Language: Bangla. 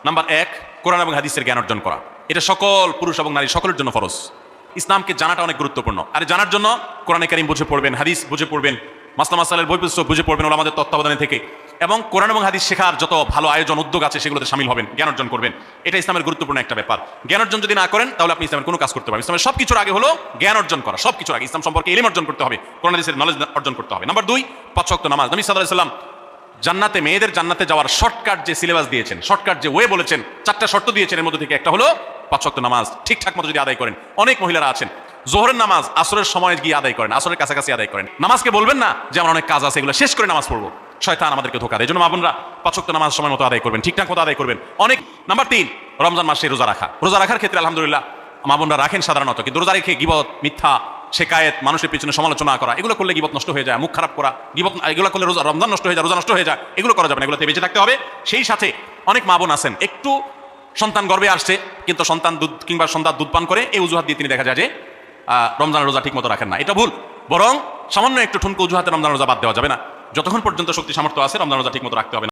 নাম্বার এক, কোরআন এবং হাদিসের জ্ঞান অর্জন করা। এটা সকল পুরুষ এবং নারী সকলের জন্য ফরজ। ইসলামকে জানাটা অনেক গুরুত্বপূর্ণ। আর জানার জন্য কোরআনে কারীম বুঝে পড়বেন, হাদিস বুঝে পড়বেন, মাসলা মাসালের বই পুস্তক বুঝে পড়বেন ওলামাদের তত্ত্বাবধানে থেকে, এবং কোরআন এবং হাদিস শেখার যত ভালো আয়োজন উদ্যোগ আছে সেগুলোতে শামিল হবেন, জ্ঞান অর্জন করবেন। এটা ইসলামের গুরুত্বপূর্ণ একটা ব্যাপার। জ্ঞান অর্জন যদি না করেন তাহলে আপনি ইসলামের কোনো কাজ করতে পারবেন। ইসলামের সবকিছুর আগে হলো জ্ঞান অর্জন করা। সবকিছুর আগে ইসলাম সম্পর্কে ইলম অর্জন করতে হবে, কোরআন হাদিসের নলেজ অর্জন করতে হবে। নাম্বার দুই, 5 ওয়াক্ত নামাজ। নবী সাল্লাল্লাহু আলাইহি ওয়াসাল্লাম জান্নাতে, মেয়েদের জান্নাতে যাওয়ার শর্টকাট যে সিলেবাস দিয়েছেন, শর্টকাট যে ওয়ে বলেছেন, 4টা শর্ত দিয়েছেন, এর মধ্যে থেকে একটা হলো 5 ওয়াক্ত নামাজ ঠিকঠাক মতো যদি আদায় করেন। অনেক মহিলারা আছেন জোহরের নামাজ আসরের সময় গিয়ে আদায় করেন, আসরের কাছাকাছি আদায় করেন। নামাজকে বলবেন না যে আমার অনেক কাজ আছে, এগুলো শেষ করে নামাজ পড়বো। শয়তান আমাদেরকে ধোঁকা দেয়। এই জন্য মা বোনরা 5 ওয়াক্ত নামাজ সময় মতো আদায় করবেন, ঠিকঠাক মতো আদায় করবেন। অনেক। নাম্বার 3, রমজান মাসে রোজা রাখা। রোজা রাখার ক্ষেত্রে আলহামদুলিল্লাহ মা বোনরা রাখেন সাধারণত, কিন্তু রোজা রেখে গীবত, মিথ্যা, শেকায়েত, মানুষের পিছনে সমালোচনা করা, এগুলো করলে গীবত নষ্ট হয়ে যায়, মুখ খারাপ করা, গীবত, এগুলো করলে রোজা, রমজান নষ্ট হয়ে যায়, রোজা নষ্ট হয়ে যায়। এগুলো করা যাবে না, এগুলোতে বেঁচে থাকতে হবে। সেই সাথে অনেক মা বোন আছেন একটু সন্তান গর্ভে আসছে, কিন্তু সন্তান দুধ কিংবা সন্তান দুধ পান করে, এই অজুহাত দিয়ে তিনি দেখা যায় যে রমজানের রোজা ঠিক মতো রাখেন না। এটা ভুল। বরং সামান্য একটু ঠুনকো অজুহাতে রমজান রোজা বাদ দেওয়া যাবে না। যতক্ষণ পর্যন্ত শক্তি সামর্থ্য আছে রমজান রোজা ঠিক মতো রাখতে হবে।